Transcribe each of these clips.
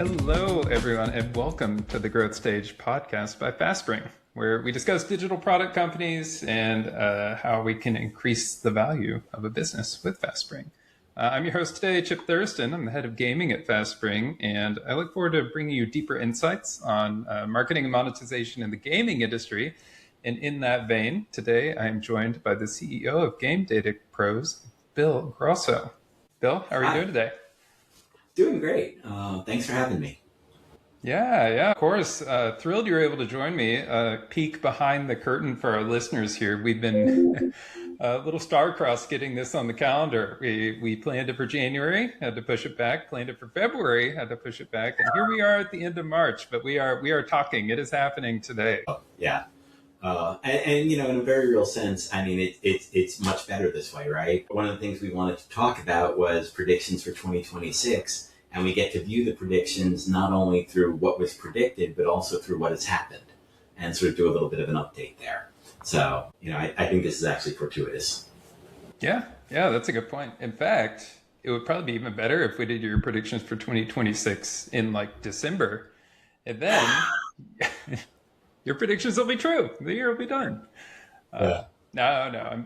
Hello, everyone, and welcome to the Growth Stage podcast by FastSpring, where we discuss digital product companies and how we can increase the value of a business with FastSpring. I'm your host today, Chip Thurston. I'm the head of gaming at FastSpring, and I look forward to bringing you deeper insights on marketing and monetization in the gaming industry. And in that vein, today I am joined by the CEO of Game Data Pros, Bill Grosso. Bill, how are you doing today? Doing great. Thanks for having me. Yeah, of course. Thrilled you were able to join me. Peek behind the curtain for our listeners here. We've been a little star-crossed getting this on the calendar. We planned it for January, had to push it back. Planned it for February, had to push it back. And here we are at the end of March, but we are talking. It is happening today. Yeah. And you know, in a very real sense, I mean, it's much better this way, right? One of the things we wanted to talk about was predictions for 2026, and we get to view the predictions not only through what was predicted, but also through what has happened, and sort of do a little bit of an update there. So, you know, I think this is actually fortuitous. Yeah, that's a good point. In fact, it would probably be even better if we did your predictions for 2026 in like December, and then your predictions will be true. The year will be done. No,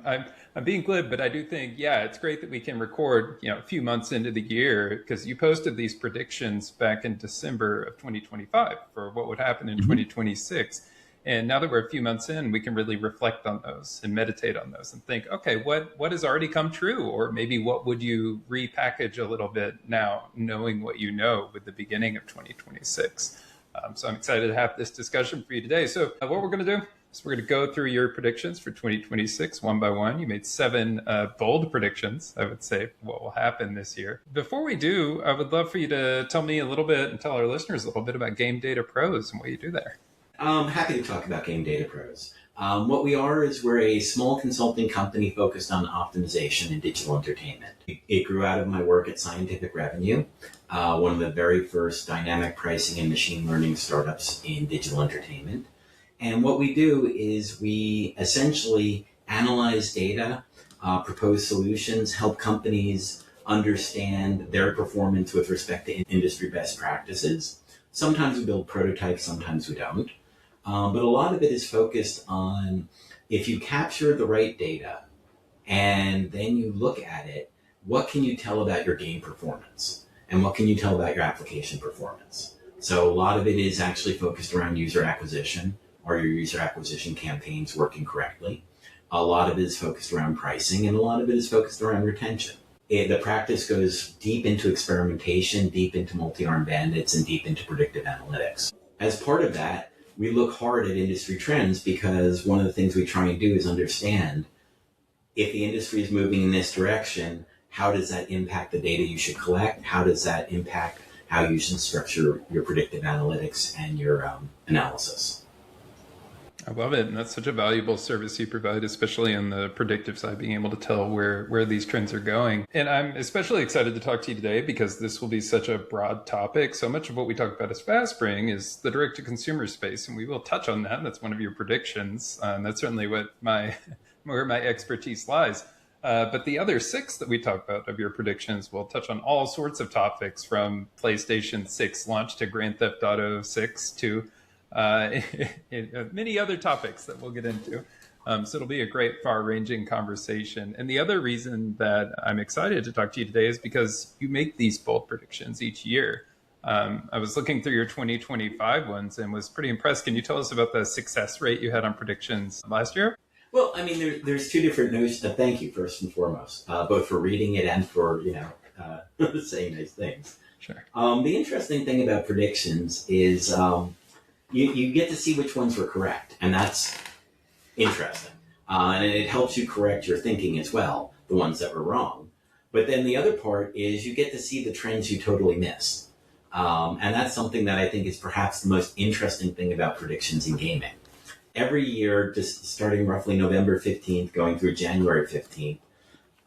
I'm being glib, but I do think, it's great that we can record, a few months into the year, because you posted these predictions back in December of 2025 for what would happen in 2026. And now that we're a few months in, we can really reflect on those and meditate on those and think, okay, what has already come true? Or maybe what would you repackage a little bit now, knowing what you know with the beginning of 2026? So I'm excited to have this discussion for you today. So what we're going to do is we're going to go through your predictions for 2026 one by one. You made 7 bold predictions, I would say, what will happen this year. Before we do, I would love for you to tell me a little bit and tell our listeners a little bit about Game Data Pros and what you do there. I'm happy to talk about Game Data Pros. What we are is we're a small consulting company focused on optimization and digital entertainment. It grew out of my work at Scientific Revenue, one of the very first dynamic pricing and machine learning startups in digital entertainment. And what we do is we essentially analyze data, propose solutions, help companies understand their performance with respect to industry best practices. Sometimes we build prototypes, sometimes we don't. But a lot of it is focused on if you capture the right data and then you look at it, what can you tell about your game performance? And what can you tell about your application performance? So a lot of it is actually focused around user acquisition. Are your user acquisition campaigns working correctly? A lot of it is focused around pricing, and a lot of it is focused around retention. The practice goes deep into experimentation, deep into multi-arm bandits, and deep into predictive analytics. As part of that, we look hard at industry trends because one of the things we try and do is understand if the industry is moving in this direction, how does that impact the data you should collect? How does that impact how you should structure your predictive analytics and your analysis? I love it. And that's such a valuable service you provide, especially on the predictive side, being able to tell where these trends are going. And I'm especially excited to talk to you today because this will be such a broad topic. So much of what we talk about as FastSpring is the direct-to-consumer space, and we will touch on that. That's one of your predictions. And that's certainly where my expertise lies. But the other 6 that we talk about of your predictions will touch on all sorts of topics, from PlayStation 6 launch to Grand Theft Auto 6 to many other topics that we'll get into. So it'll be a great far-ranging conversation. And the other reason that I'm excited to talk to you today is because you make these bold predictions each year. I was looking through your 2025 ones and was pretty impressed. Can you tell us about the success rate you had on predictions last year? Well, I mean, there's 2 different notions. Thank you, first and foremost, both for reading it and for, saying nice things. Sure. The interesting thing about predictions is you get to see which ones were correct, and that's interesting. And it helps you correct your thinking as well, the ones that were wrong. But then the other part is you get to see the trends you totally missed. And that's something that I think is perhaps the most interesting thing about predictions in gaming. Every year, just starting roughly November 15th, going through January 15th,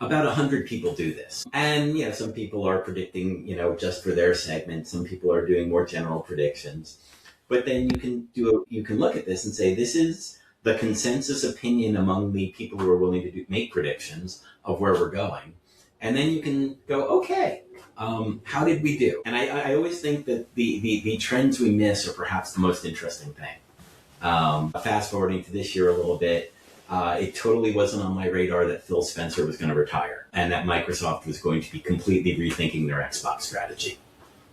about 100 people do this. And, some people are predicting, just for their segment. Some people are doing more general predictions. But then you can look at this and say, this is the consensus opinion among the people who are willing to make predictions of where we're going. And then you can go, okay, how did we do? And I always think that the trends we miss are perhaps the most interesting thing. Fast forwarding to this year a little bit, it totally wasn't on my radar that Phil Spencer was going to retire and that Microsoft was going to be completely rethinking their Xbox strategy.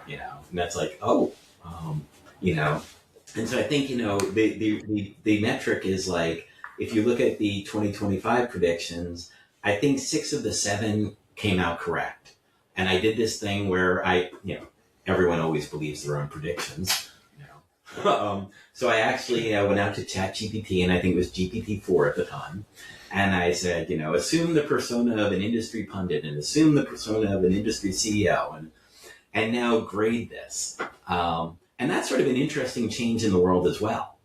And that's like, and so I think, the metric is like, if you look at the 2025 predictions, I think 6 of the 7 came out correct. And I did this thing where everyone always believes their own predictions. So I actually went out to ChatGPT, and I think it was GPT-4 at the time. And I said, assume the persona of an industry pundit and assume the persona of an industry CEO and now grade this. And that's sort of an interesting change in the world as well.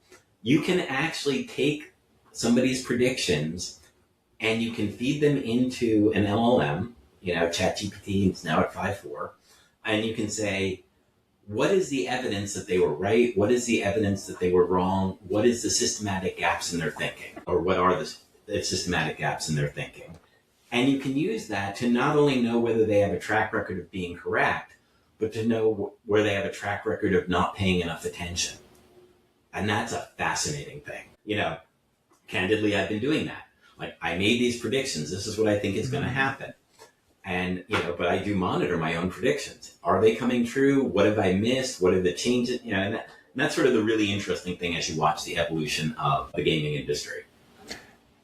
You can actually take somebody's predictions and you can feed them into an LLM, ChatGPT is now at 5.4, and you can say, what is the evidence that they were right? What is the evidence that they were wrong? What is the systematic gaps in their thinking? Or what are the systematic gaps in their thinking? And you can use that to not only know whether they have a track record of being correct, but to know where they have a track record of not paying enough attention. And that's a fascinating thing. Candidly, I've been doing that. Like, I made these predictions. This is what I think is going to happen. And, but I do monitor my own predictions. Are they coming true? What have I missed? What are the changes? And that's sort of the really interesting thing as you watch the evolution of the gaming industry.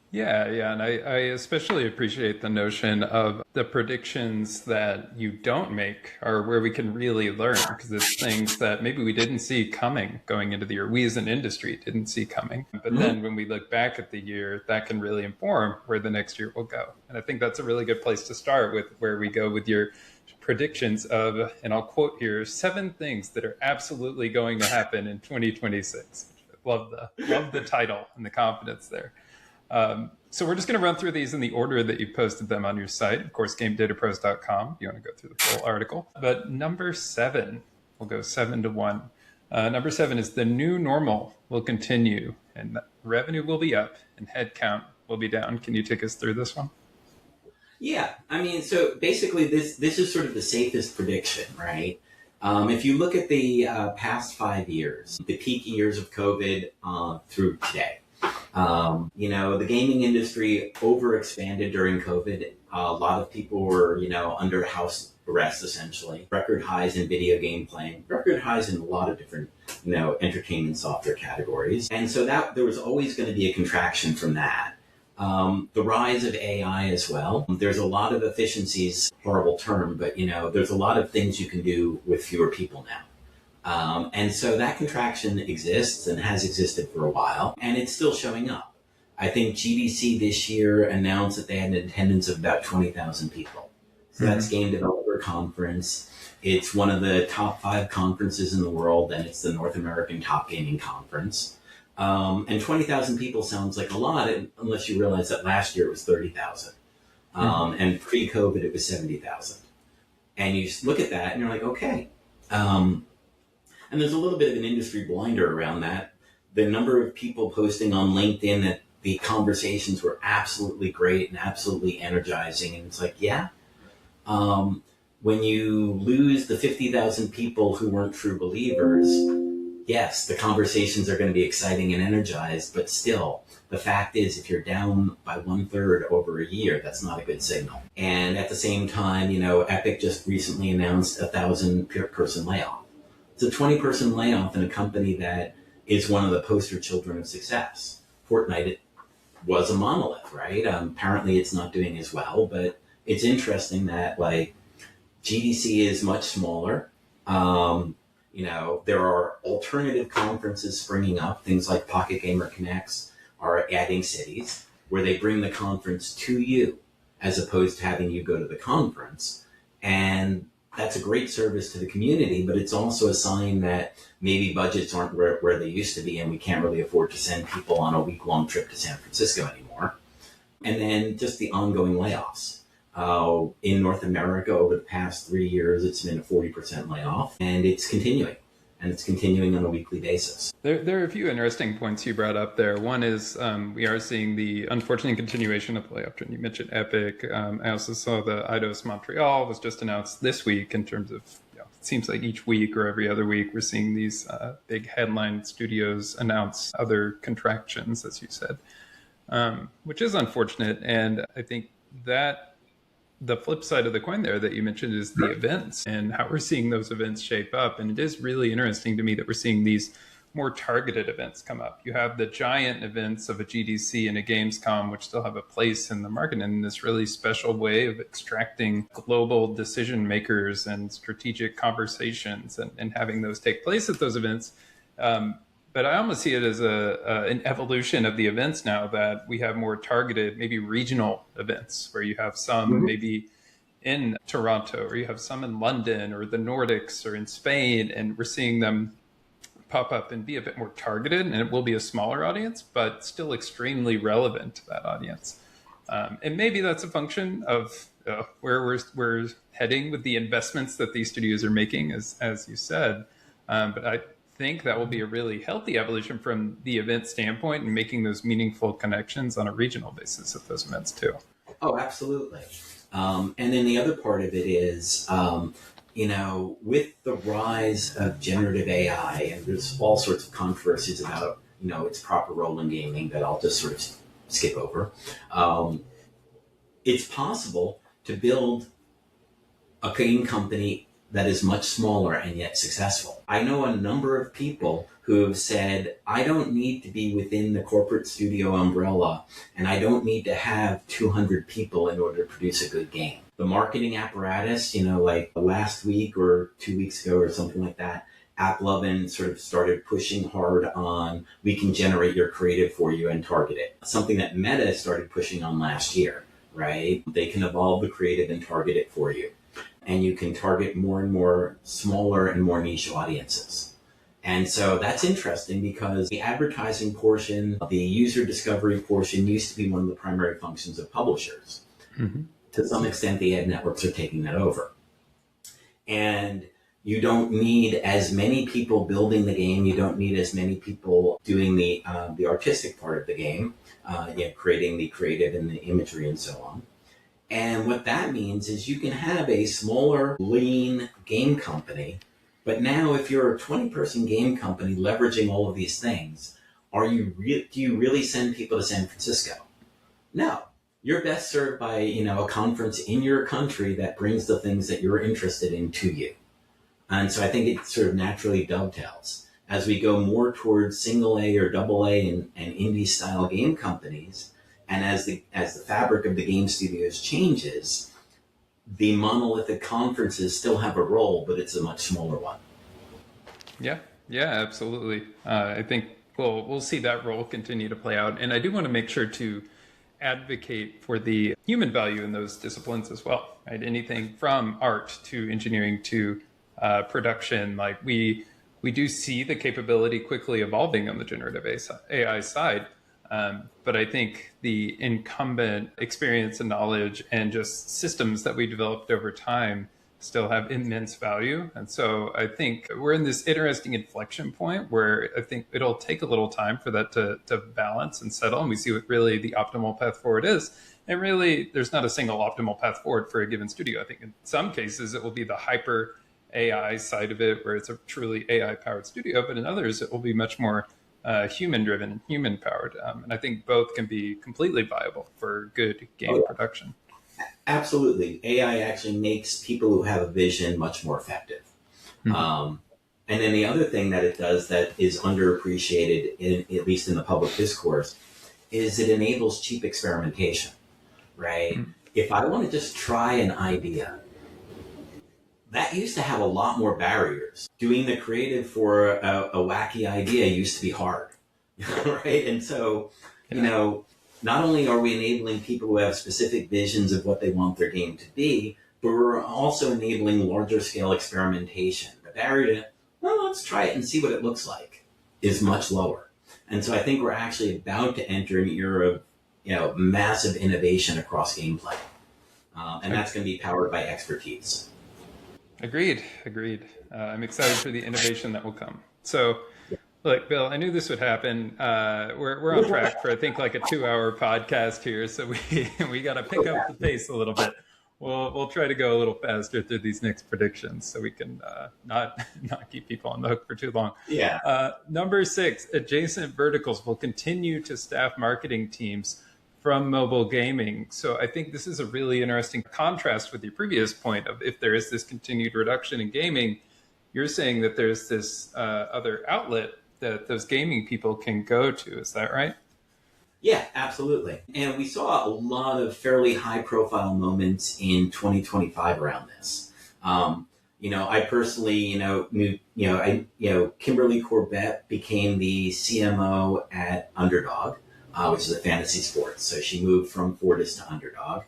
Yeah. And I especially appreciate the notion of the predictions that you don't make are where we can really learn, because it's things that maybe we didn't see coming going into the year. We as an industry didn't see coming. But then when we look back at the year, that can really inform where the next year will go. And I think that's a really good place to start with where we go with your predictions of, and I'll quote here, 7 things that are absolutely going to happen in 2026. Love the title and the confidence there. So we're just going to run through these in the order that you posted them on your site. Of course, GameDataPros.com. If you want to go through the full article. But number 7, we'll go 7 to 1. Number 7 is the new normal will continue and revenue will be up and headcount will be down. Can you take us through this one? Yeah. So basically this is sort of the safest prediction, right? If you look at the past 5 years, the peak years of COVID through today, the gaming industry overexpanded during COVID. A lot of people were, under house arrest, essentially. Record highs in video game playing, record highs in a lot of different, entertainment software categories. And so that there was always going to be a contraction from that. The rise of AI as well. There's a lot of efficiencies, horrible term, but, there's a lot of things you can do with fewer people now. And so that contraction exists and has existed for a while, and it's still showing up. I think GDC this year announced that they had an attendance of about 20,000 people. So that's Game Developer Conference. It's one of the top 5 conferences in the world, and it's the North American Top Gaming Conference. And 20,000 people sounds like a lot, unless you realize that last year it was 30,000. And pre-COVID it was 70,000. And you look at that and you're like, okay. And there's a little bit of an industry blinder around that. The number of people posting on LinkedIn that the conversations were absolutely great and absolutely energizing. And it's like, yeah. When you lose the 50,000 people who weren't true believers, yes, the conversations are going to be exciting and energized, but still, the fact is, if you're down by 1/3 over a year, that's not a good signal. And at the same time, Epic just recently announced 1,000-person layoff. It's a 20-person layoff in a company that is one of the poster children of success. Fortnite was a monolith, right? Apparently it's not doing as well, but it's interesting that GDC is much smaller. There are alternative conferences springing up. Things like Pocket Gamer Connects are adding cities where they bring the conference to you as opposed to having you go to the conference. And that's a great service to the community, but it's also a sign that maybe budgets aren't where they used to be, and we can't really afford to send people on a week-long trip to San Francisco anymore. And then just the ongoing layoffs. In North America, over the past 3 years, it's been a 40% layoff, and it's continuing. and it's continuing on a weekly basis. There are a few interesting points you brought up there. One is we are seeing the unfortunate continuation of playoff trend. You mentioned Epic. I also saw the Eidos Montreal was just announced this week in terms of, it seems like each week or every other week, we're seeing these big headline studios announce other contractions, as you said, which is unfortunate. And I think that the flip side of the coin there that you mentioned is the events and how we're seeing those events shape up. And it is really interesting to me that we're seeing these more targeted events come up. You have the giant events of a GDC and a Gamescom, which still have a place in the market in this really special way of extracting global decision makers and strategic conversations and having those take place at those events. But I almost see it as an evolution of the events now that we have more targeted, maybe regional events where you have some maybe in Toronto or you have some in London or the Nordics or in Spain, and we're seeing them pop up and be a bit more targeted, and it will be a smaller audience, but still extremely relevant to that audience. And maybe that's a function of where we're heading with the investments that these studios are making, as you said. But I think that will be a really healthy evolution from the event standpoint and making those meaningful connections on a regional basis at those events too. Oh, absolutely. And then the other part of it is, with the rise of generative AI, and there's all sorts of controversies about, its proper role in gaming that I'll just sort of skip over. It's possible to build a game company that is much smaller and yet successful. I know a number of people who have said, I don't need to be within the corporate studio umbrella, and I don't need to have 200 people in order to produce a good game. The marketing apparatus, like last week or 2 weeks ago or something like that, AppLovin sort of started pushing hard on, we can generate your creative for you and target it. Something that Meta started pushing on last year, right? They can evolve the creative and target it for you. And you can target more and more smaller and more niche audiences. And so that's interesting because the advertising portion, the user discovery portion used to be one of the primary functions of publishers. Mm-hmm. To some extent, the ad networks are taking that over. And you don't need as many people building the game. You don't need as many people doing the artistic part of the game, creating the creative and the imagery and so on. And what that means is you can have a smaller, lean game company, but now if you're a 20-person game company leveraging all of these things, do you really send people to San Francisco? No. You're best served by, a conference in your country that brings the things that you're interested in to you. And so I think it sort of naturally dovetails. As we go more towards single A or double A and indie style game companies, and as the fabric of the game studios changes, the monolithic conferences still have a role, but it's a much smaller one. Yeah, absolutely. I think we'll see that role continue to play out. And I do want to make sure to advocate for the human value in those disciplines as well, right? Anything from art to engineering to production, like we do see the capability quickly evolving on the generative AI side. But I think the incumbent experience and knowledge and just systems that we developed over time still have immense value. And so I think we're in this interesting inflection point where I think it'll take a little time for that to balance and settle. And we see what really the optimal path forward is. And really, there's not a single optimal path forward for a given studio. I think in some cases, it will be the hyper AI side of it, where it's a truly AI powered studio. But in others, it will be much more human-driven and human-powered. And I think both can be completely viable for good game production. Absolutely. AI actually makes people who have a vision much more effective. Mm-hmm. And then the other thing that it does that is underappreciated, at least in the public discourse, is it enables cheap experimentation, right? Mm-hmm. If I want to just try an idea, that used to have a lot more barriers. Doing the creative for a wacky idea used to be hard, right? And so, not only are we enabling people who have specific visions of what they want their game to be, but we're also enabling larger scale experimentation. The barrier to, let's try it and see what it looks like is much lower. And so I think we're actually about to enter an era of, massive innovation across gameplay. And that's going to be powered by expertise. Agreed. Agreed. I'm excited for the innovation that will come. So, look, Bill, I knew this would happen. We're on track for I think like a 2-hour podcast here, so we got to pick up the pace a little bit. We'll try to go a little faster through these next predictions, so we can not keep people on the hook for too long. Yeah. Number 6, adjacent verticals will continue to staff marketing teams from mobile gaming. So I think this is a really interesting contrast with your previous point of if there is this continued reduction in gaming, you're saying that there's this other outlet that those gaming people can go to. Is that right? Yeah, absolutely. And we saw a lot of fairly high profile moments in 2025 around this. I personally, Kimberly Corbett became the CMO at Underdog, which is a fantasy sports. So she moved from Fortis to Underdog.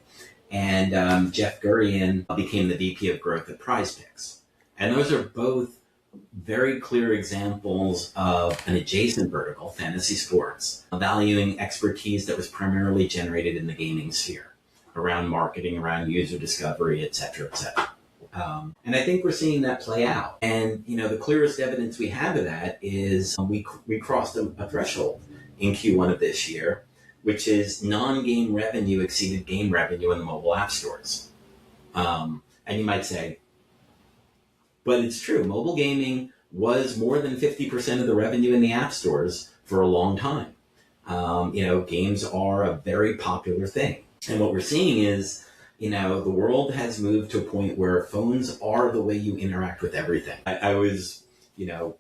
And Jeff Gurian became the VP of growth at Prize Picks. And those are both very clear examples of an adjacent vertical, fantasy sports, valuing expertise that was primarily generated in the gaming sphere around marketing, around user discovery, et cetera, et cetera. And I think we're seeing that play out. And, the clearest evidence we have of that is we crossed a threshold in Q1 of this year, which is non-game revenue exceeded game revenue in the mobile app stores. And you might say, but it's true. Mobile gaming was more than 50% of the revenue in the app stores for a long time. Games are a very popular thing. And what we're seeing is, the world has moved to a point where phones are the way you interact with everything. I was,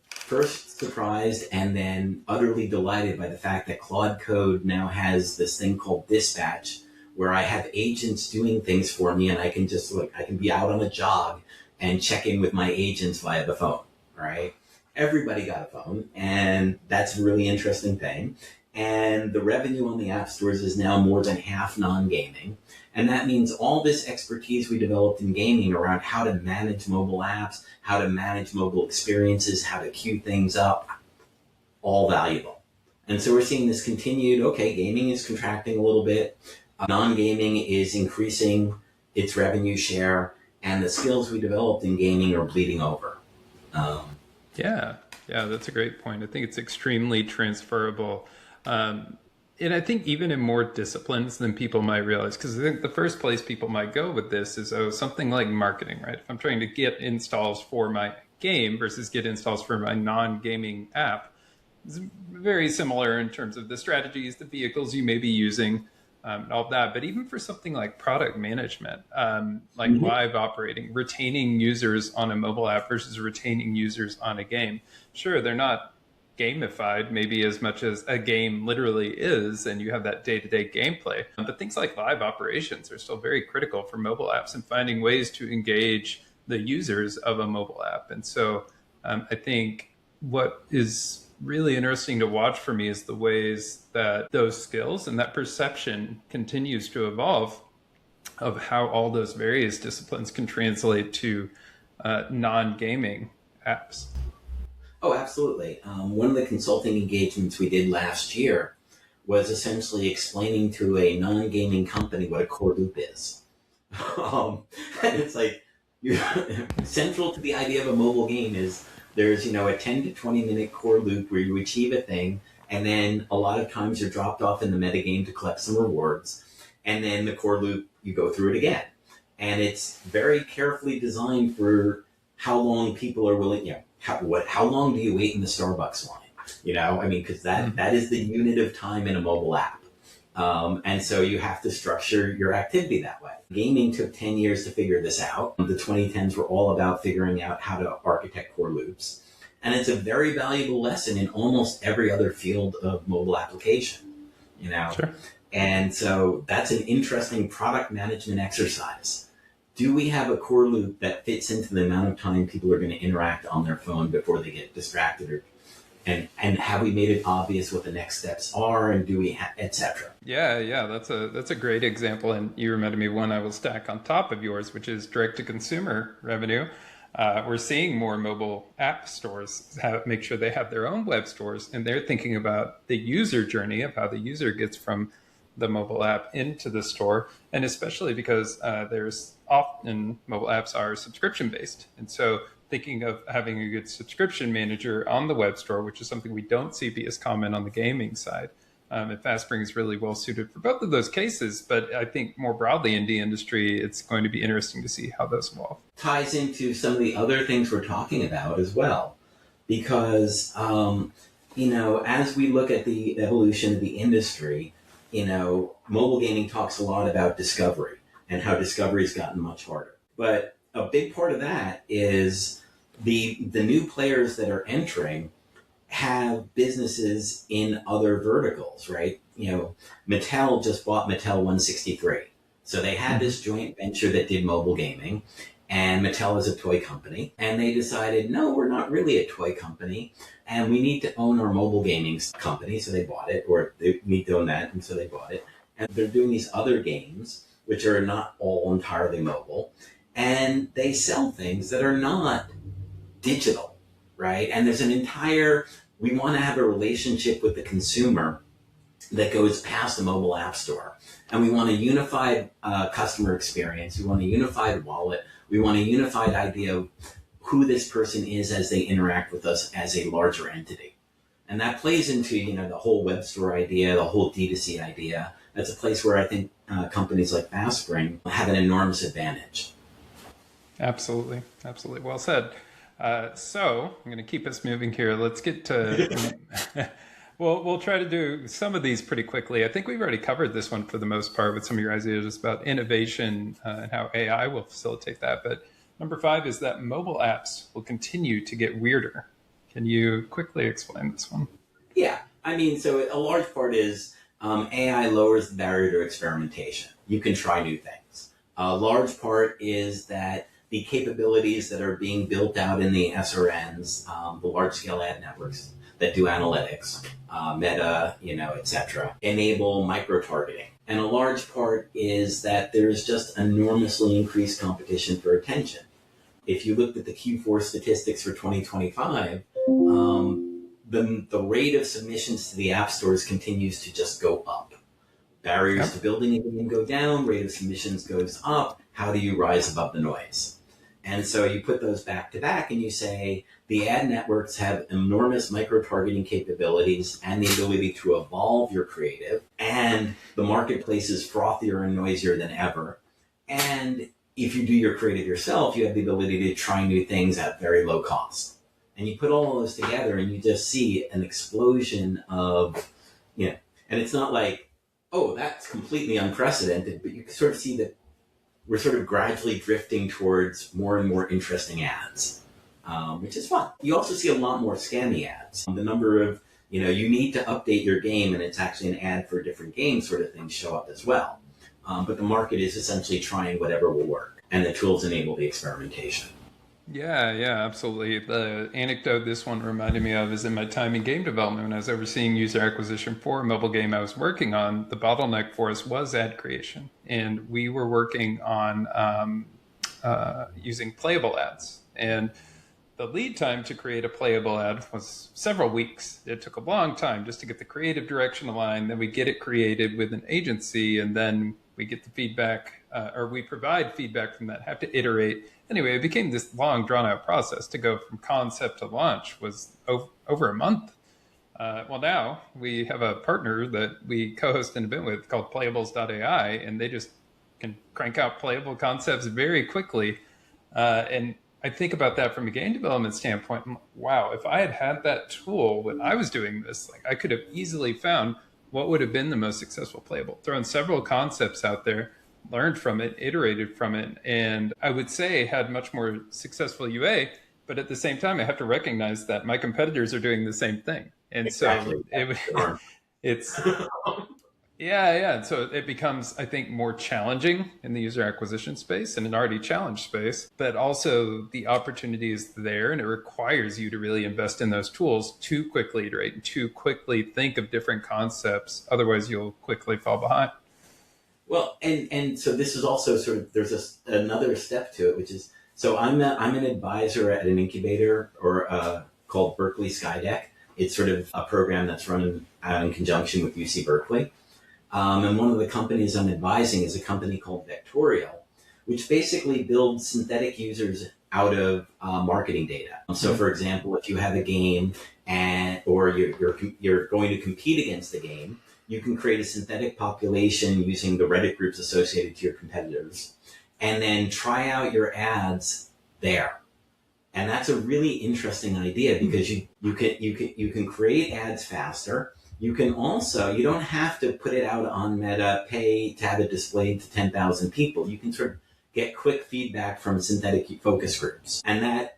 first surprised and then utterly delighted by the fact that Claude Code now has this thing called Dispatch, where I have agents doing things for me and I can just I can be out on a jog and check in with my agents via the phone, right? Everybody got a phone, and that's a really interesting thing. And the revenue on the app stores is now more than half non-gaming. And that means all this expertise we developed in gaming around how to manage mobile apps, how to manage mobile experiences, how to queue things up, all valuable. And so we're seeing this continued, gaming is contracting a little bit. Non-gaming is increasing its revenue share, and the skills we developed in gaming are bleeding over. Yeah, that's a great point. I think it's extremely transferable. And I think even in more disciplines than people might realize, because I think the first place people might go with this is, something like marketing, right? If I'm trying to get installs for my game versus get installs for my non-gaming app, it's very similar in terms of the strategies, the vehicles you may be using, and all that. But even for something like product management, like live operating, retaining users on a mobile app versus retaining users on a game. Sure, they're not gamified maybe as much as a game literally is, and you have that day-to-day gameplay. But things like live operations are still very critical for mobile apps and finding ways to engage the users of a mobile app. And so I think what is really interesting to watch for me is the ways that those skills and that perception continues to evolve of how all those various disciplines can translate to non-gaming apps. Oh, absolutely. One of the consulting engagements we did last year was essentially explaining to a non-gaming company what a core loop is. And it's like, central to the idea of a mobile game is there's, a 10 to 20 minute core loop where you achieve a thing, and then a lot of times you're dropped off in the metagame to collect some rewards, and then the core loop, you go through it again. And it's very carefully designed for how long people are willing, how long do you wait in the Starbucks line? Because that is the unit of time in a mobile app. And so you have to structure your activity that way. Gaming took 10 years to figure this out. The 2010s were all about figuring out how to architect core loops. And it's a very valuable lesson in almost every other field of mobile application, Sure. And so that's an interesting product management exercise. Do we have a core loop that fits into the amount of time people are going to interact on their phone before they get distracted, and have we made it obvious what the next steps are, and do we et cetera? Yeah, that's a great example, and you reminded me one I will stack on top of yours, which is direct to consumer revenue. We're seeing more mobile app stores make sure they have their own web stores, and they're thinking about the user journey of how the user gets from the mobile app into the store, and especially because there's often mobile apps are subscription based. And so thinking of having a good subscription manager on the web store, which is something we don't see be as common on the gaming side. And FastSpring is really well suited for both of those cases. But I think more broadly in the industry, it's going to be interesting to see how those evolve. Ties into some of the other things we're talking about as well. Because, as we look at the evolution of the industry, mobile gaming talks a lot about discovery and how discovery has gotten much harder. But a big part of that is the new players that are entering have businesses in other verticals, right? Mattel just bought Mattel 163. So they had this joint venture that did mobile gaming, and Mattel is a toy company. And they decided, no, we're not really a toy company, and we need to own our mobile gaming company. So they bought it, or they need to own that, and so they bought it. And they're doing these other games, which are not all entirely mobile. And they sell things that are not digital, right? And there's we want to have a relationship with the consumer that goes past the mobile app store. And we want a unified customer experience. We want a unified wallet. We want a unified idea of who this person is as they interact with us as a larger entity. And that plays into, the whole web store idea, the whole D2C idea. That's a place where I think companies like FastSpring have an enormous advantage. Absolutely. Absolutely. Well said. So I'm going to keep us moving here. Let's get to, we'll try to do some of these pretty quickly. I think we've already covered this one for the most part with some of your ideas about innovation and how AI will facilitate that. But number 5 is that mobile apps will continue to get weirder. Can you quickly explain this one? Yeah. So a large part is AI lowers the barrier to experimentation. You can try new things. A large part is that the capabilities that are being built out in the SRNs, the large-scale ad networks that do analytics, Meta, et cetera, enable micro-targeting. And a large part is that there's just enormously increased competition for attention. If you looked at the Q4 statistics for 2025, the rate of submissions to the app stores continues to just go up. Barriers to building a game go down, rate of submissions goes up. How do you rise above the noise? And so you put those back to back and you say the ad networks have enormous micro-targeting capabilities and the ability to evolve your creative, and the marketplace is frothier and noisier than ever. And if you do your creative yourself, you have the ability to try new things at very low cost. And you put all of those together and you just see an explosion of, and it's not like, oh, that's completely unprecedented, but you can sort of see that we're sort of gradually drifting towards more and more interesting ads, which is fun. You also see a lot more scammy ads. The number of, you need to update your game and it's actually an ad for a different game sort of things show up as well. But the market is essentially trying whatever will work, and the tools enable the experimentation. Yeah, absolutely. The anecdote this one reminded me of is in my time in game development when I was overseeing user acquisition for a mobile game I was working on. The bottleneck for us was ad creation, and we were working on using playable ads. And the lead time to create a playable ad was several weeks. It took a long time just to get the creative direction aligned. Then we get it created with an agency, and then we get the feedback, or we provide feedback from that, have to iterate. Anyway, it became this long, drawn-out process to go from concept to launch was over a month. Well, now we have a partner that we co-host an event with called Playables.ai, and they just can crank out playable concepts very quickly. And I think about that from a game development standpoint. Wow, if I had had that tool when I was doing this, I could have easily found what would have been the most successful playable, thrown several concepts out there, learned from it, iterated from it, and I would say had much more successful UA. But at the same time, I have to recognize that my competitors are doing the same thing. And exactly. It's and so it becomes, I think, more challenging in the user acquisition space and an already challenged space, but also the opportunity is there, and it requires you to really invest in those tools to quickly iterate and to quickly think of different concepts. Otherwise, you'll quickly fall behind. Well, and so this is also sort of, there's another step to it, which is, so I'm an advisor at an incubator called Berkeley Skydeck. It's sort of a program that's run in conjunction with UC Berkeley. And one of the companies I'm advising is a company called Vectorial, which basically builds synthetic users out of marketing data. So, for example, if you have a game or you're going to compete against the game, you can create a synthetic population using the Reddit groups associated to your competitors, and then try out your ads there. And that's a really interesting idea because you can create ads faster. You can also, you don't have to put it out on Meta, pay to have it displayed to 10,000 people. You can sort of get quick feedback from synthetic focus groups. And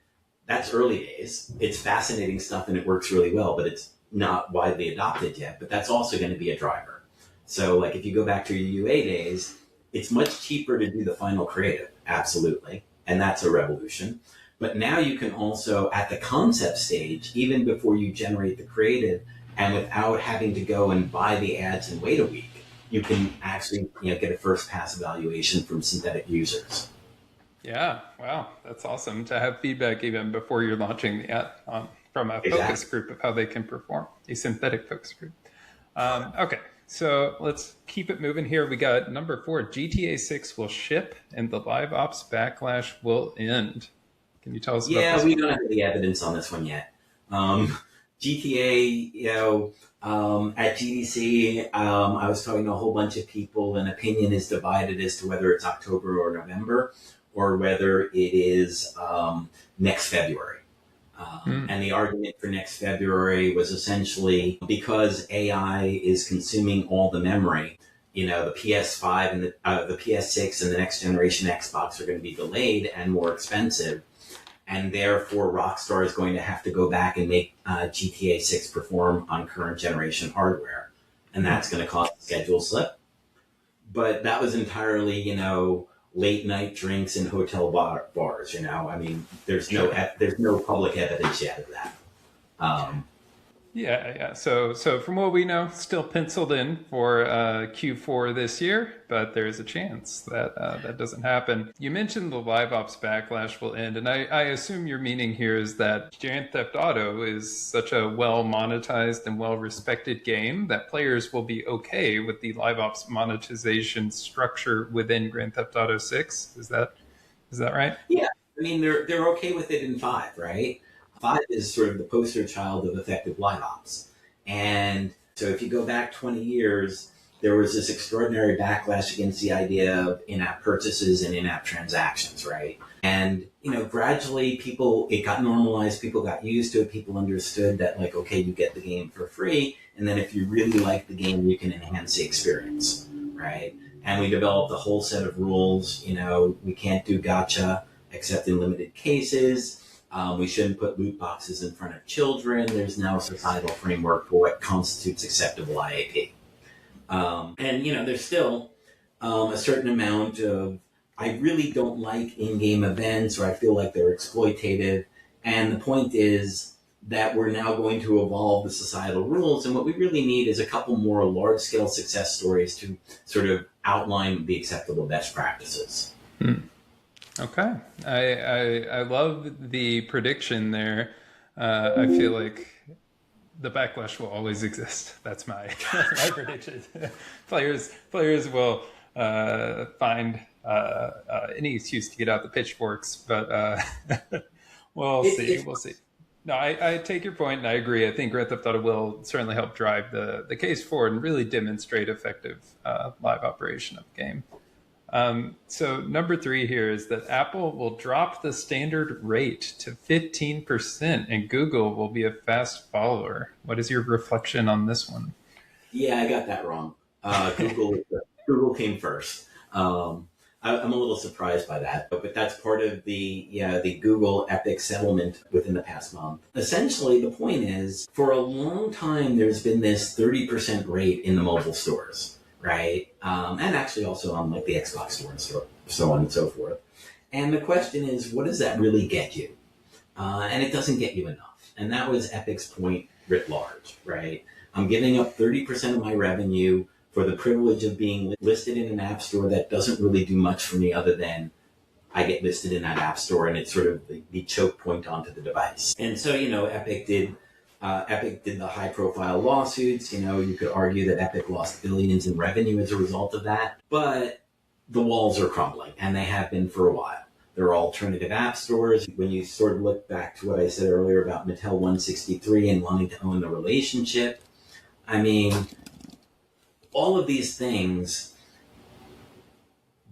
that's early days. It's fascinating stuff and it works really well, but it's not widely adopted yet. But that's also going to be a driver. So like if you go back to your UA days, it's much cheaper to do the final creative. Absolutely. And that's a revolution. But now you can also, at the concept stage, even before you generate the creative, and without having to go and buy the ads and wait a week, you can actually get a first pass evaluation from synthetic users. Yeah, wow, that's awesome to have feedback even before you're launching the ad from a focus group of how they can perform, a synthetic focus group. Okay, so let's keep it moving here. We got number 4, GTA 6 will ship and the live ops backlash will end. Can you tell us about this? Yeah, we don't have any evidence on this one yet. GTA, at GDC, I was talking to a whole bunch of people, and opinion is divided as to whether it's October or November, or whether it is next February. And the argument for next February was essentially because AI is consuming all the memory, the PS5 and the PS6 and the next generation Xbox are going to be delayed and more expensive. And therefore, Rockstar is going to have to go back and make GTA 6 perform on current generation hardware. And that's going to cause a schedule slip. But that was entirely, late night drinks in hotel bars, I mean, there's no public evidence yet of that. Yeah. So from what we know, still penciled in for Q4 this year, but there's a chance that that doesn't happen. You mentioned the live ops backlash will end, and I assume your meaning here is that Grand Theft Auto is such a well monetized and well respected game that players will be okay with the live ops monetization structure within Grand Theft Auto 6. Is that right? Yeah, I mean they're okay with it in 5, right? 5 is sort of the poster child of effective live ops. And so if you go back 20 years, there was this extraordinary backlash against the idea of in-app purchases and in-app transactions, right? And, gradually it got normalized, people got used to it, people understood that okay, you get the game for free, and then if you really like the game, you can enhance the experience, right? And we developed a whole set of rules, we can't do gacha except in limited cases. We shouldn't put loot boxes in front of children. There's now a societal framework for what constitutes acceptable IAP. And, there's still a certain amount of, I really don't like in-game events, or I feel like they're exploitative. And the point is that we're now going to evolve the societal rules. And what we really need is a couple more large-scale success stories to sort of outline the acceptable best practices. Okay. I love the prediction there. I feel like the backlash will always exist. That's my prediction. Players will find any excuse to get out the pitchforks, but we'll see. No, I take your point, and I agree. I think Grand Theft Auto will certainly help drive the case forward and really demonstrate effective live operation of the game. So number 3 here is that Apple will drop the standard rate to 15% and Google will be a fast follower. What is your reflection on this one? Yeah, I got that wrong. Google came first. I'm a little surprised by that, but that's part of the Google Epic settlement within the past month. Essentially, the point is, for a long time, there's been this 30% rate in the mobile stores. Right? And actually also on the Xbox store and so on and so forth. And the question is, what does that really get you? And it doesn't get you enough. And that was Epic's point writ large, right? I'm giving up 30% of my revenue for the privilege of being listed in an app store that doesn't really do much for me other than I get listed in that app store and it's sort of the choke point onto the device. And so, Epic did Epic did the high-profile lawsuits. You could argue that Epic lost billions in revenue as a result of that. But the walls are crumbling, and they have been for a while. There are alternative app stores. When you sort of look back to what I said earlier about Mattel 163 and wanting to own the relationship, I mean, all of these things,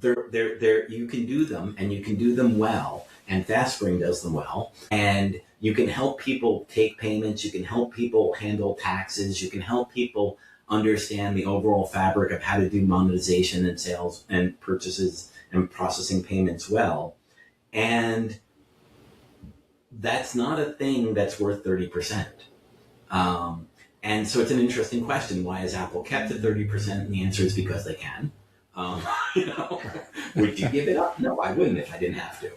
you can do them, and you can do them well, and FastSpring does them well, and you can help people take payments, you can help people handle taxes, you can help people understand the overall fabric of how to do monetization and sales and purchases and processing payments well. And that's not a thing that's worth 30%. And so it's an interesting question. Why is Apple kept at 30%? And the answer is because they can. Would you give it up? No, I wouldn't if I didn't have to.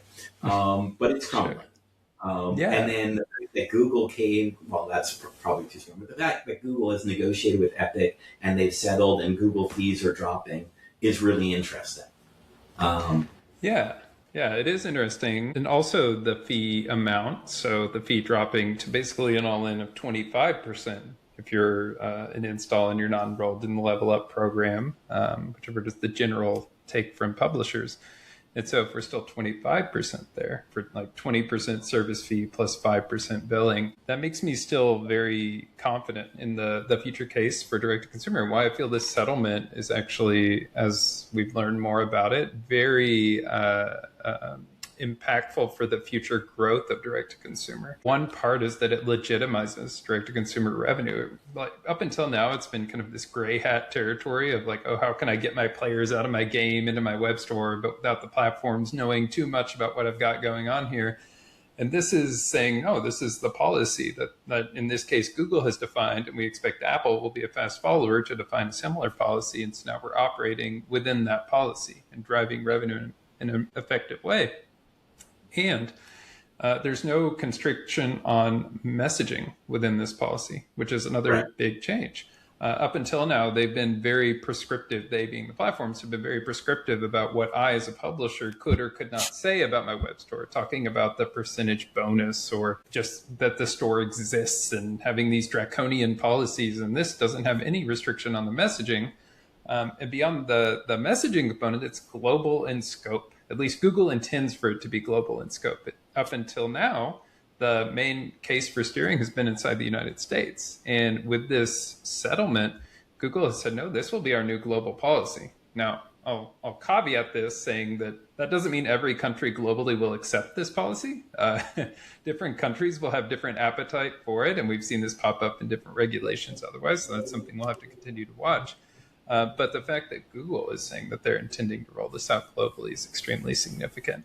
But it's crumbling. And then that Google came, well, that's probably too strong, but the fact that Google has negotiated with Epic and they've settled and Google fees are dropping is really interesting. Yeah, it is interesting. And also the fee amount. So the fee dropping to basically an all-in of 25% if you're an install and you're not enrolled in the Level Up program, whichever is the general take from publishers. And so if we're still 25% there for like 20% service fee plus 5% billing, that makes me still very confident in the future case for direct to consumer. Why I feel this settlement is actually, as we've learned more about it, very impactful for the future growth of direct to consumer. One part is that it legitimizes direct to consumer revenue. Like up until now, it's been kind of this gray hat territory of like, oh, how can I get my players out of my game into my web store, but without the platforms knowing too much about what I've got going on here. And this is saying, no, this is the policy that in this case, Google has defined, and we expect Apple will be a fast follower to define a similar policy. And so now we're operating within that policy and driving revenue in an effective way. And there's no constriction on messaging within this policy, which is another big change. Up until now, they've been very prescriptive. They, being the platforms, have been very prescriptive about what I, as a publisher, could or could not say about my web store, talking about the percentage bonus or just that the store exists and having these draconian policies. And this doesn't have any restriction on the messaging. And beyond the messaging component, it's global in scope. At least Google intends for it to be global in scope. But up until now, the main case for steering has been inside the United States. And with this settlement, Google has said, no, this will be our new global policy. Now, I'll caveat this saying that doesn't mean every country globally will accept this policy. Different countries will have different appetite for it. And we've seen this pop up in different regulations otherwise. So that's something we'll have to continue to watch. But the fact that Google is saying that they're intending to roll this out globally is extremely significant.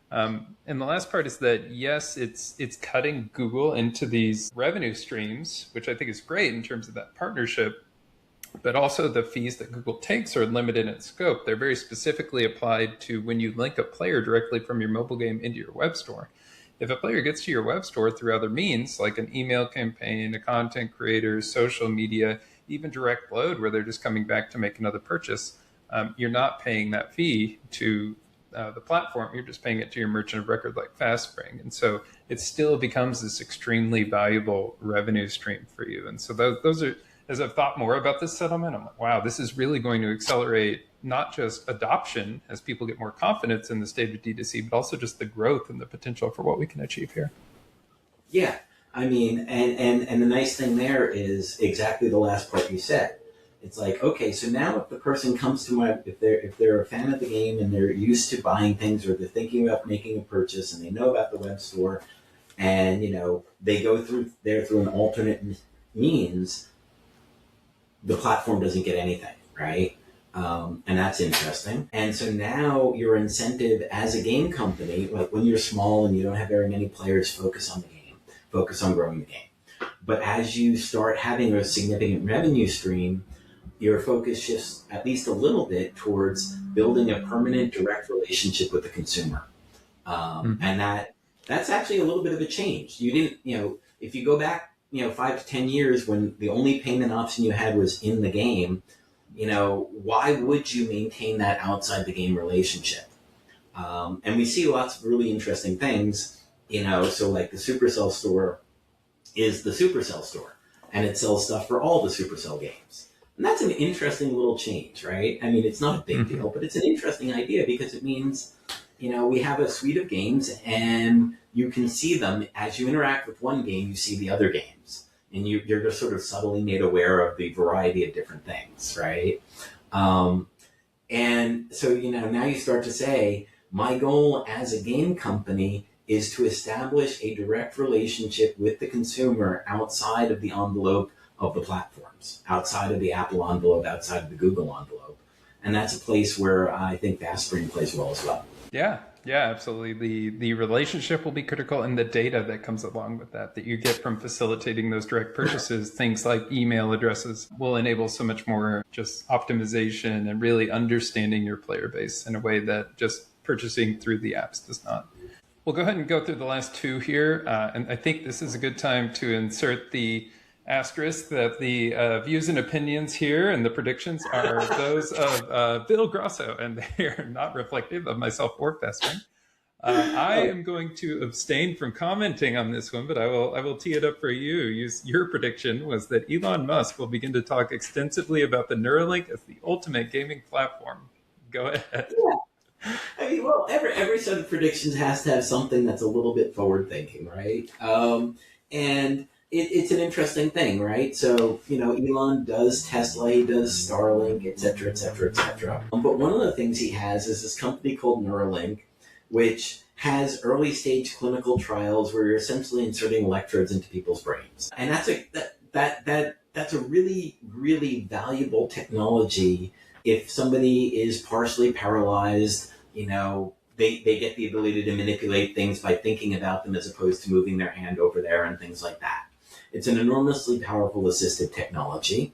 And the last part is that, yes, it's cutting Google into these revenue streams, which I think is great in terms of that partnership, but also the fees that Google takes are limited in scope. They're very specifically applied to when you link a player directly from your mobile game into your web store. If a player gets to your web store through other means, like an email campaign, a content creator, social media, even direct load where they're just coming back to make another purchase, you're not paying that fee to the platform. You're just paying it to your merchant of record like FastSpring. And so it still becomes this extremely valuable revenue stream for you. And so those are, as I've thought more about this settlement, I'm like, wow, this is really going to accelerate not just adoption as people get more confidence in the state of D2C, but also just the growth and the potential for what we can achieve here. Yeah. I mean, and the nice thing there is exactly the last part you said. It's like, okay, so now if the person comes to if they're a fan of the game and they're used to buying things or they're thinking about making a purchase and they know about the web store and, they go through an alternate means, the platform doesn't get anything, right? And that's interesting. And so now your incentive as a game company, like when you're small and you don't have very many players, focus on the game. Focus on growing the game. But as you start having a significant revenue stream, your focus shifts at least a little bit towards building a permanent direct relationship with the consumer. And that's actually a little bit of a change. You didn't, if you go back, 5 to 10 years when the only payment option you had was in the game, why would you maintain that outside the game relationship? And we see lots of really interesting things. So like the Supercell store is the Supercell store, and it sells stuff for all the Supercell games. And that's an interesting little change, right? I mean, it's not a big deal, but it's an interesting idea because it means, we have a suite of games and you can see them as you interact with one game, you see the other games. And you're just sort of subtly made aware of the variety of different things, right? And so, now you start to say, my goal as a game company is to establish a direct relationship with the consumer outside of the envelope of the platforms, outside of the Apple envelope, outside of the Google envelope. And that's a place where I think FastSpring plays well as well. Yeah, absolutely. The relationship will be critical, and the data that comes along with that you get from facilitating those direct purchases, things like email addresses, will enable so much more just optimization and really understanding your player base in a way that just purchasing through the apps does not. We'll go ahead and go through the last two here. And I think this is a good time to insert the asterisk that the views and opinions here and the predictions are those of Bill Grosso, and they are not reflective of myself or FastSpring. I am going to abstain from commenting on this one, but I will tee it up for you. Your prediction was that Elon Musk will begin to talk extensively about the Neuralink as the ultimate gaming platform. Go ahead. Yeah. I mean, well, every set of predictions has to have something that's a little bit forward thinking, right? And it's an interesting thing, right? So, Elon does Tesla, he does Starlink, et cetera, et cetera, et cetera. But one of the things he has is this company called Neuralink, which has early stage clinical trials where you're essentially inserting electrodes into people's brains. And that's a really, really valuable technology. If somebody is partially paralyzed, they get the ability to manipulate things by thinking about them as opposed to moving their hand over there and things like that. It's an enormously powerful assistive technology.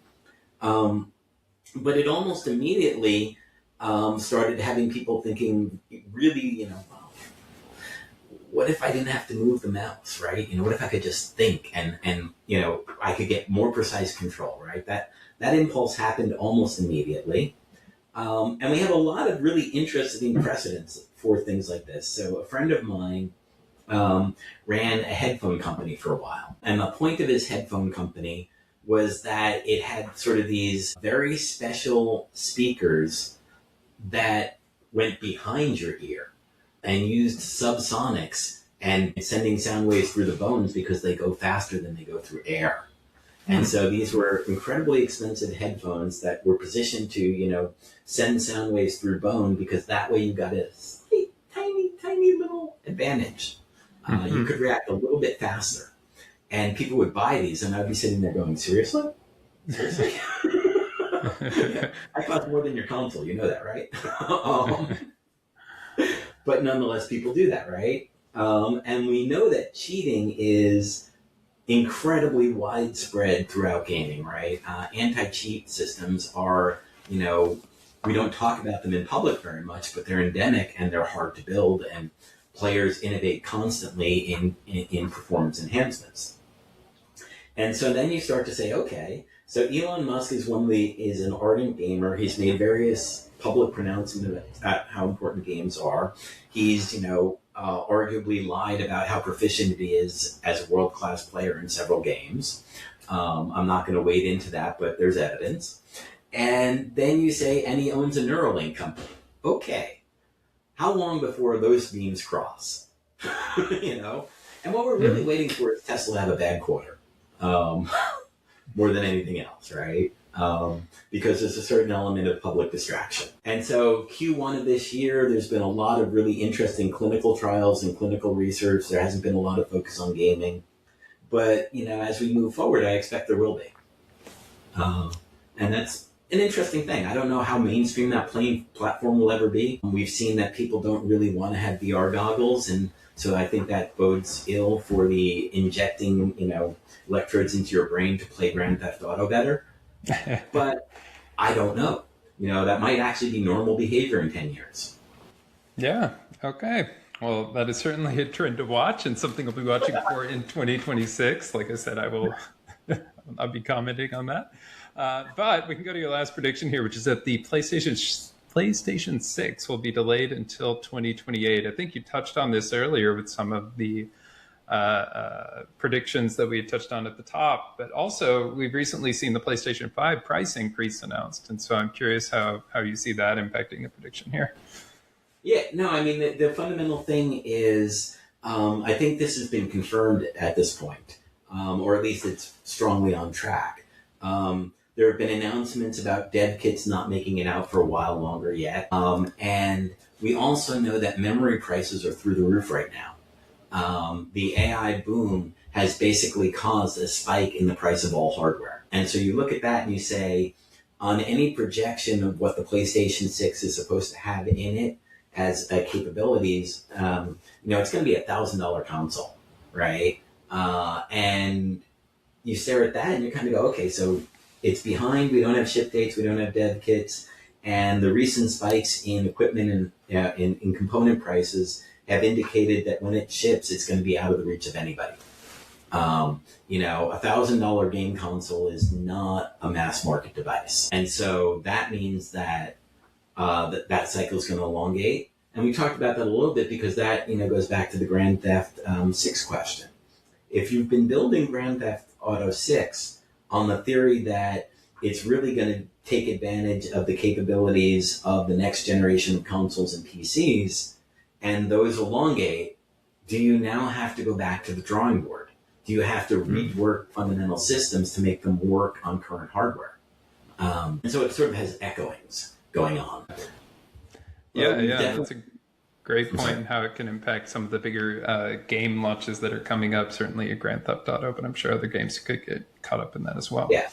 But it almost immediately started having people thinking, really, well, what if I didn't have to move the mouse, right? What if I could just think and I could get more precise control, right? That impulse happened almost immediately. And we have a lot of really interesting precedents for things like this. So a friend of mine ran a headphone company for a while. And the point of his headphone company was that it had sort of these very special speakers that went behind your ear and used subsonics and sending sound waves through the bones because they go faster than they go through air. And so these were incredibly expensive headphones that were positioned to, send sound waves through bone because that way you got a slight, tiny little advantage. You could react a little bit faster. And people would buy these, and I'd be sitting there going, seriously? Seriously? I cost more than your console, you know that, right? But nonetheless, people do that, right? And we know that cheating is incredibly widespread throughout gaming, right? Anti-cheat systems are, we don't talk about them in public very much, but they're endemic and they're hard to build, and players innovate constantly in performance enhancements. And so then you start to say, okay, so Elon Musk is an ardent gamer. He's made various public pronouncements about how important games are. He's, arguably lied about how proficient he is as a world-class player in several games. I'm not going to wade into that, but there's evidence. And then you say, and he owns a Neuralink company. Okay. How long before those beams cross? And what we're really waiting for is Tesla to have a bad quarter. More than anything else, right? Because there's a certain element of public distraction. And so Q1 of this year, there's been a lot of really interesting clinical trials and clinical research. There hasn't been a lot of focus on gaming. But, as we move forward, I expect there will be. And that's an interesting thing. I don't know how mainstream that platform will ever be. We've seen that people don't really want to have VR goggles, and so I think that bodes ill for the injecting, electrodes into your brain to play Grand Theft Auto better. But I don't know. That might actually be normal behavior in 10 years. Yeah. Okay. Well, that is certainly a trend to watch and something I'll be watching for in 2026. Like I said, I'll be commenting on that. But we can go to your last prediction here, which is that the PlayStation 6 will be delayed until 2028. I think you touched on this earlier with some of the predictions that we had touched on at the top, but also we've recently seen the PlayStation 5 price increase announced. And so I'm curious how you see that impacting the prediction here. Yeah, no, I mean, the fundamental thing is, I think this has been confirmed at this point, or at least it's strongly on track. There have been announcements about dev kits not making it out for a while longer yet. And we also know that memory prices are through the roof right now. The AI boom has basically caused a spike in the price of all hardware. And so you look at that and you say, on any projection of what the PlayStation 6 is supposed to have in it as capabilities, it's going to be $1,000 console, right? And you stare at that and you kind of go, okay, so it's behind, we don't have ship dates, we don't have dev kits, and the recent spikes in equipment and in component prices have indicated that when it ships, it's going to be out of the reach of anybody. $1,000 game console is not a mass market device. And so that means that that cycle is going to elongate. And we talked about that a little bit because that, goes back to the Grand Theft 6 question. If you've been building Grand Theft Auto 6 on the theory that it's really going to take advantage of the capabilities of the next generation of consoles and PCs, and those elongate, do you now have to go back to the drawing board? Do you have to rework fundamental systems to make them work on current hardware? And so it sort of has echoings going on. That's a great point in how it can impact some of the bigger game launches that are coming up, certainly a Grand Theft Auto, but I'm sure other games could get caught up in that as well. Yeah.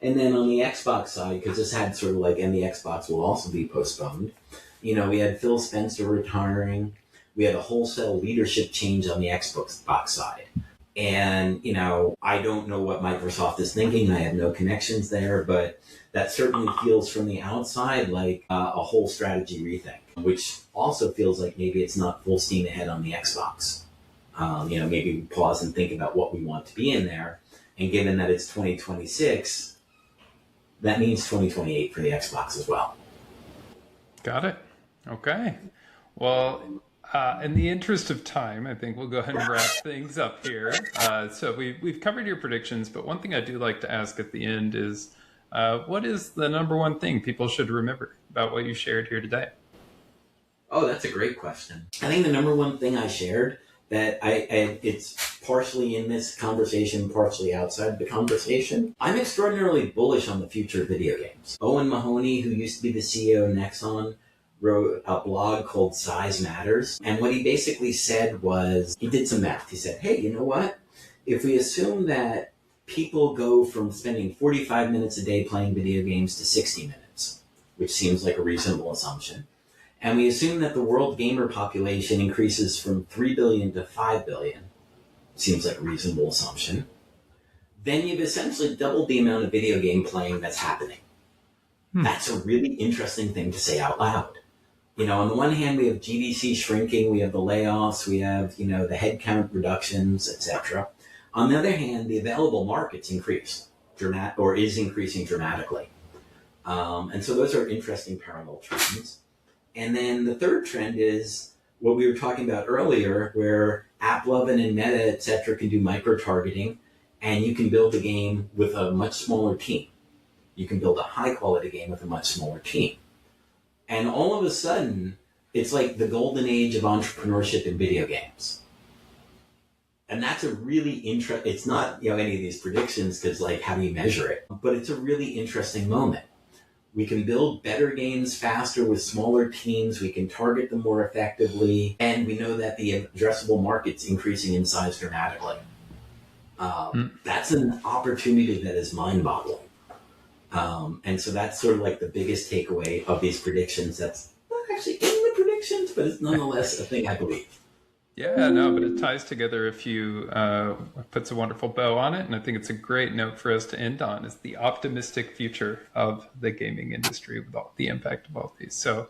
And then on the Xbox side, because this had sort of like, and the Xbox will also be postponed, we had Phil Spencer retiring. We had a wholesale leadership change on the Xbox side. And, I don't know what Microsoft is thinking. I have no connections there, but that certainly feels from the outside like a whole strategy rethink, which also feels like maybe it's not full steam ahead on the Xbox. Maybe we pause and think about what we want to be in there. And given that it's 2026, that means 2028 for the Xbox as well. Got it. Okay. Well, in the interest of time, I think we'll go ahead and wrap things up here. So we've covered your predictions, but one thing I do like to ask at the end is, what is the number one thing people should remember about what you shared here today? Oh, that's a great question. I think the number one thing I shared that it's partially in this conversation, partially outside the conversation. I'm extraordinarily bullish on the future of video games. Owen Mahoney, who used to be the CEO of Nexon, wrote a blog called Size Matters. And what he basically said was, he did some math. He said, hey, you know what? If we assume that people go from spending 45 minutes a day playing video games to 60 minutes, which seems like a reasonable assumption, and we assume that the world gamer population increases from 3 billion to 5 billion, seems like a reasonable assumption, then you've essentially doubled the amount of video game playing that's happening. That's a really interesting thing to say out loud. On the one hand, we have GDC shrinking, we have the layoffs, we have, the headcount reductions, etc. On the other hand, the available market's increased is increasing dramatically. And so those are interesting parallel trends. And then the third trend is what we were talking about earlier, where AppLovin and Meta, et cetera, can do micro-targeting, and you can build a game with a much smaller team. You can build a high-quality game with a much smaller team. And all of a sudden, it's like the golden age of entrepreneurship in video games. And that's a really interesting, it's not, any of these predictions, because how do you measure it? But it's a really interesting moment. We can build better games faster with smaller teams. We can target them more effectively. And we know that the addressable market's increasing in size dramatically. That's an opportunity that is mind-boggling. And so that's sort of like the biggest takeaway of these predictions. That's not actually in the predictions, but it's nonetheless a thing I believe. Yeah, no, but it ties together a few, puts a wonderful bow on it. And I think it's a great note for us to end on, is the optimistic future of the gaming industry with all the impact of all these. So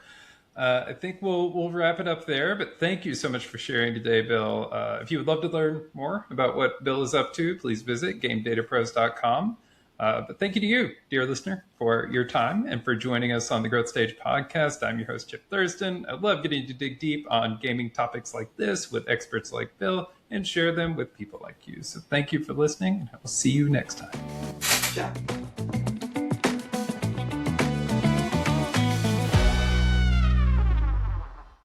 I think we'll wrap it up there. But thank you so much for sharing today, Bill. If you would love to learn more about what Bill is up to, please visit GameDataPros.com. But thank you to you, dear listener, for your time and for joining us on the Growth Stage podcast. I'm your host, Chip Thurston. I love getting to dig deep on gaming topics like this with experts like Bill. and share them with people like you. So thank you for listening, and I will see you next time. Ciao.